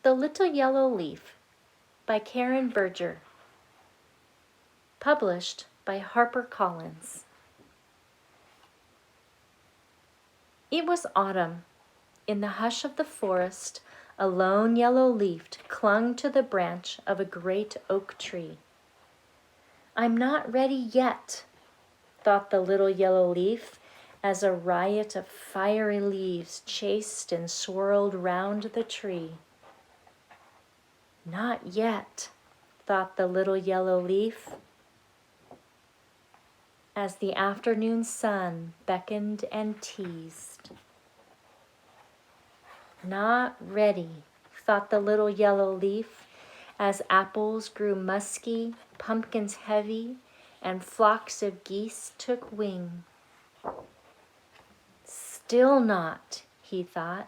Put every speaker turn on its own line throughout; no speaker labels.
The Little Yellow Leaf by Karen Berger. Published by HarperCollins. It was autumn. In the hush of the forest, a lone yellow leaf clung to the branch of a great oak tree. "I'm not ready yet," thought the little yellow leaf, as a riot of fiery leaves chased and swirled round the tree. "Not yet," thought the little yellow leaf, as the afternoon sun beckoned and teased. "Not ready," thought the little yellow leaf, as apples grew musky, pumpkins heavy, and flocks of geese took wing. "Still not," he thought,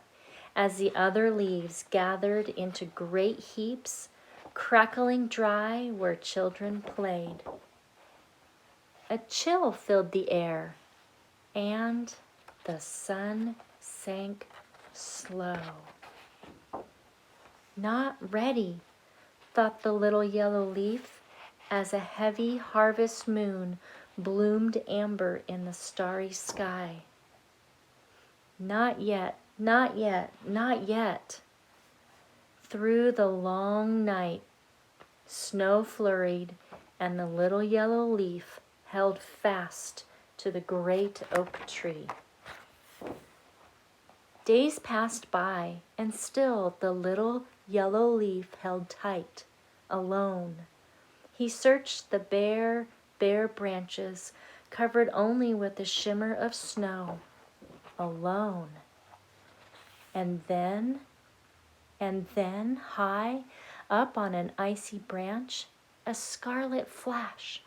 as the other leaves gathered into great heaps, crackling dry where children played. A chill filled the air, and the sun sank slow. "Not ready," thought the little yellow leaf, as a heavy harvest moon bloomed amber in the starry sky. "Not yet, not yet, not yet." Through the long night, snow flurried, and the little yellow leaf held fast to the great oak tree. Days passed by, and still the little yellow leaf held tight, alone. He searched the bare branches, covered only with the shimmer of snow, alone. And then, high up on an icy branch, a scarlet flash,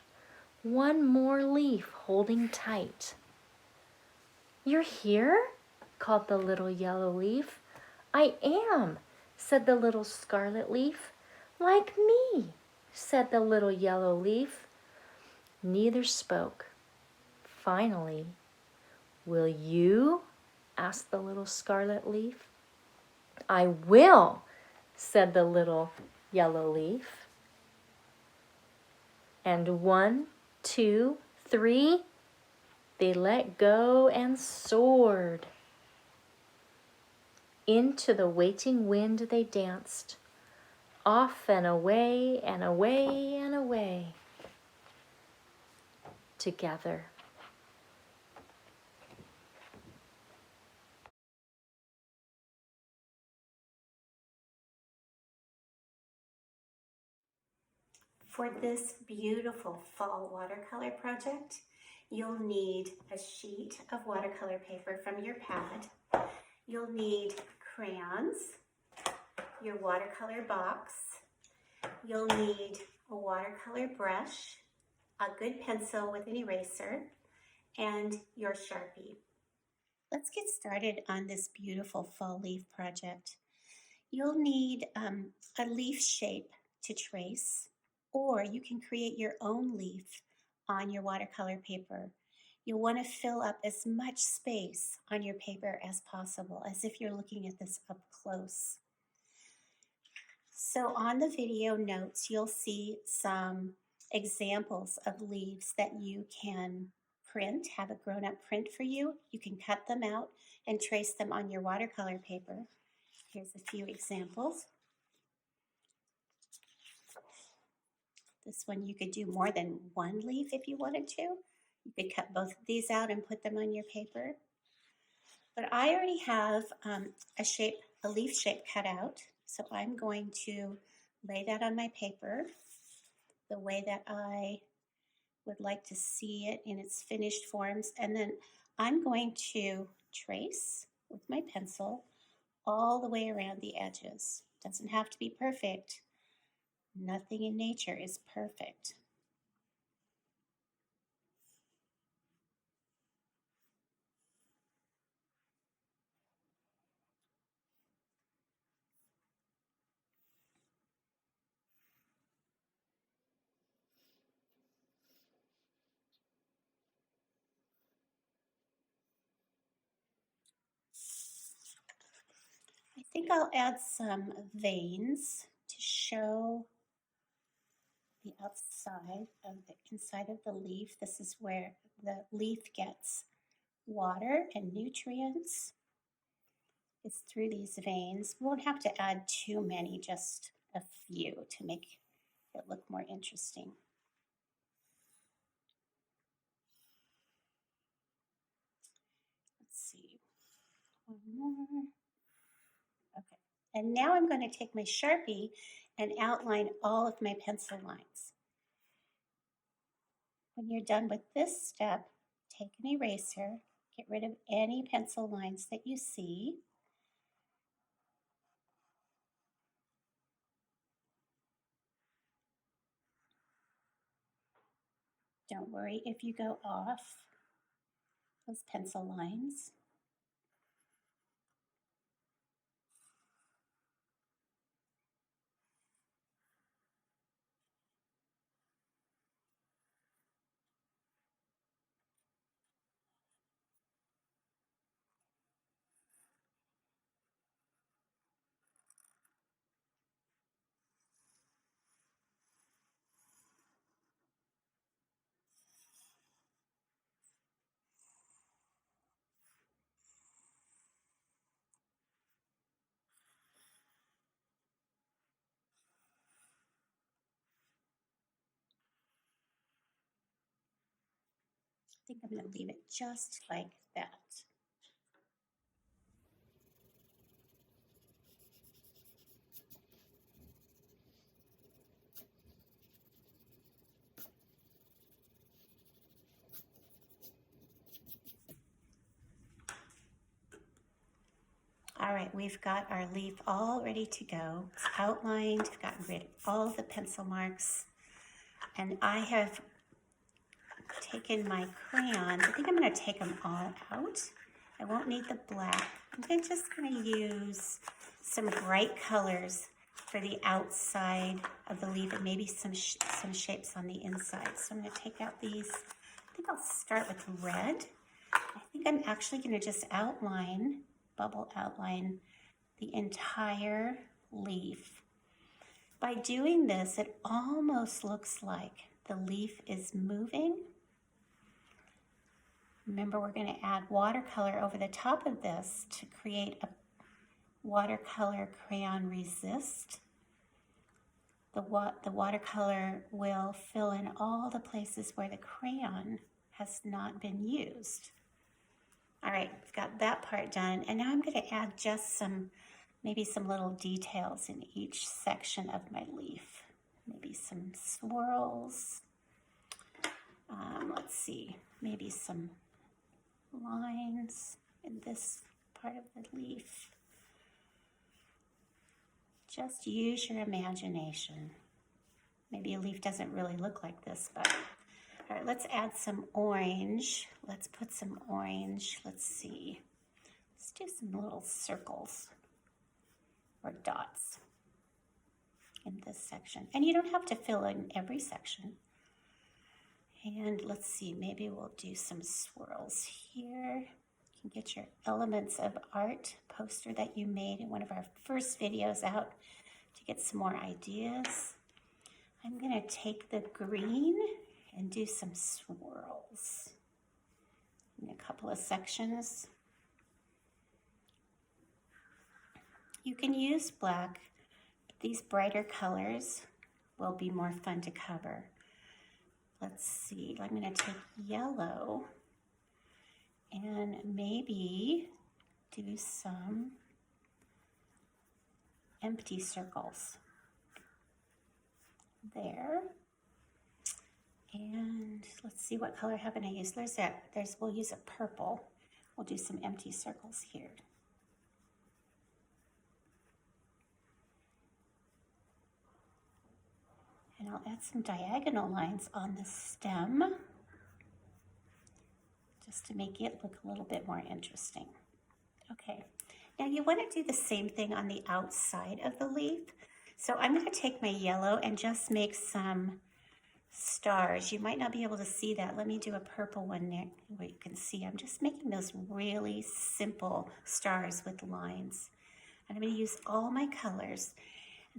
one more leaf holding tight. "You're here?" called the little yellow leaf. "I am," said the little scarlet leaf. "Like me," said the little yellow leaf. Neither spoke. Finally, "Will you?" asked the little scarlet leaf. "I will," said the little yellow leaf. And 1, 2, 3, they let go and soared. Into the waiting wind they danced, off and away and away and away, together.
For this beautiful fall watercolor project, you'll need a sheet of watercolor paper from your pad. You'll need crayons, your watercolor box. You'll need a watercolor brush, a good pencil with an eraser, and your Sharpie. Let's get started on this beautiful fall leaf project. You'll need a leaf shape to trace, or you can create your own leaf on your watercolor paper. You'll want to fill up as much space on your paper as possible, as if you're looking at this up close. So on the video notes, you'll see some examples of leaves that you can print, have a grown-up print for you. You can cut them out and trace them on your watercolor paper. Here's a few examples. This one you could do more than one leaf if you wanted to. You could cut both of these out and put them on your paper. But I already have a leaf shape cut out, so I'm going to lay that on my paper the way that I would like to see it in its finished forms, and then I'm going to trace with my pencil all the way around the edges. Doesn't have to be perfect. Nothing in nature is perfect. I think I'll add some veins to show the outside of the inside of the leaf. This is where the leaf gets water and nutrients. It's through these veins. We won't have to add too many, just a few to make it look more interesting. Let's see, one more. Okay, and now I'm going to take my Sharpie and outline all of my pencil lines. When you're done with this step, take an eraser, get rid of any pencil lines that you see. Don't worry if you go off those pencil lines. I think I'm going to leave it just like that. All right, we've got our leaf all ready to go. It's outlined, we've gotten rid of all the pencil marks, and I have taken my crayons. I think I'm going to take them all out. I won't need the black. I'm just going to use some bright colors for the outside of the leaf and maybe some shapes on the inside. So I'm going to take out these. I think I'll start with red. I think I'm actually going to just bubble outline the entire leaf. By doing this, it almost looks like the leaf is moving. Remember, we're going to add watercolor over the top of this to create a watercolor crayon resist. The watercolor will fill in all the places where the crayon has not been used. All right, I've got that part done, and now I'm going to add just maybe some little details in each section of my leaf. Maybe some swirls. Let's see, maybe some lines in this part of the leaf. Just use your imagination. Maybe a leaf doesn't really look like this, but all right, let's add some orange. Let's put some orange. Let's see. Let's do some little circles or dots in this section. And you don't have to fill in every section. And let's see, maybe we'll do some swirls here. You can get your Elements of Art poster that you made in one of our first videos out to get some more ideas. I'm going to take the green and do some swirls in a couple of sections. You can use black, but these brighter colors will be more fun to cover. Let's see, I'm going to take yellow and maybe do some empty circles there. And let's see, what color haven't I used? We'll use a purple. We'll do some empty circles here. And I'll add some diagonal lines on the stem just to make it look a little bit more interesting. Okay, now you want to do the same thing on the outside of the leaf. So I'm going to take my yellow and just make some stars. You might not be able to see that. Let me do a purple one there where you can see. I'm just making those really simple stars with lines. And I'm going to use all my colors.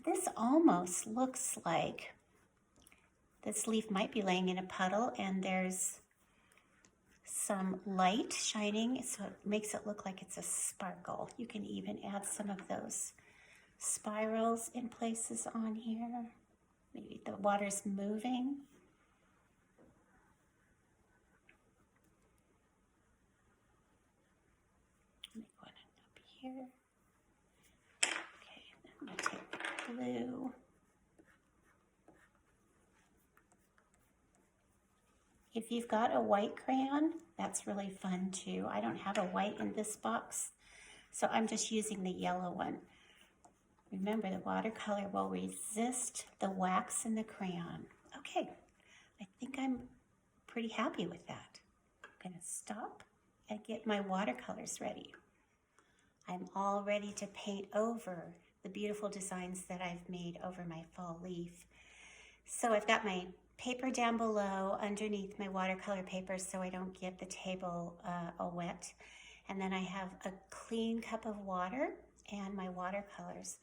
This almost looks like this leaf might be laying in a puddle and there's some light shining, so it makes it look like it's a sparkle. You can even add some of those spirals in places on here. Maybe the water's moving. Make one up here. Okay, I'm going to take blue. If you've got a white crayon, that's really fun too. I don't have a white in this box, so I'm just using the yellow one. Remember, the watercolor will resist the wax in the crayon. Okay, I think I'm pretty happy with that. I'm gonna stop and get my watercolors ready. I'm all ready to paint over the beautiful designs that I've made over my fall leaf. So I've got my paper down below underneath my watercolor paper so I don't get the table all wet. And then I have a clean cup of water and my watercolors.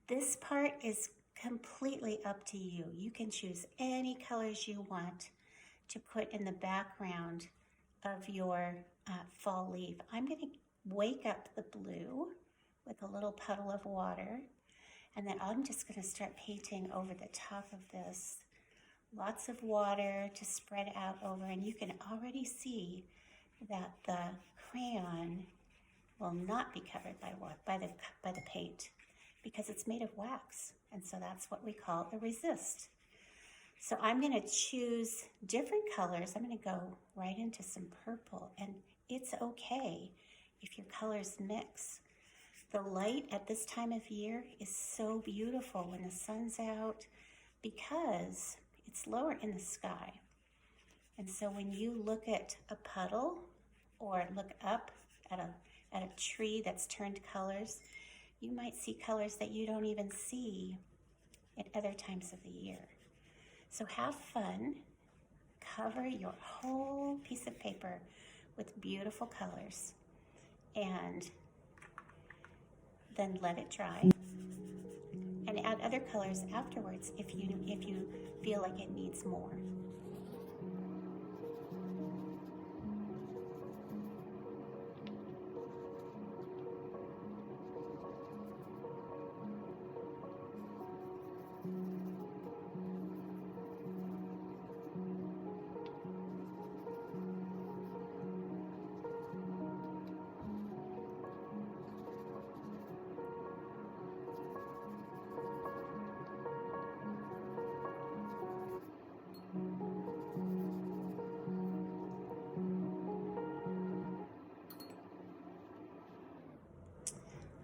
This part is completely up to you. You can choose any colors you want to put in the background of your fall leaf. I'm going to wake up the blue with a little puddle of water, and then I'm just going to start painting over the top of this. Lots of water to spread out over, and you can already see that the crayon will not be covered by the paint because it's made of wax, and so that's what we call a resist. So I'm going to choose different colors. I'm going to go right into some purple, and it's okay if your colors mix. The light at this time of year is so beautiful when the sun's out because it's lower in the sky. And so when you look at a puddle or look up at a tree that's turned colors, you might see colors that you don't even see at other times of the year. So have fun. Cover your whole piece of paper with beautiful colors and then let it dry. And add other colors afterwards if you feel like it needs more.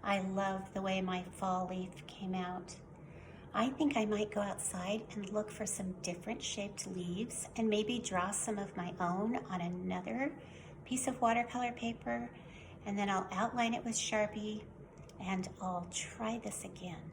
I love the way my fall leaf came out. I think I might go outside and look for some different shaped leaves and maybe draw some of my own on another piece of watercolor paper, and then I'll outline it with Sharpie and I'll try this again.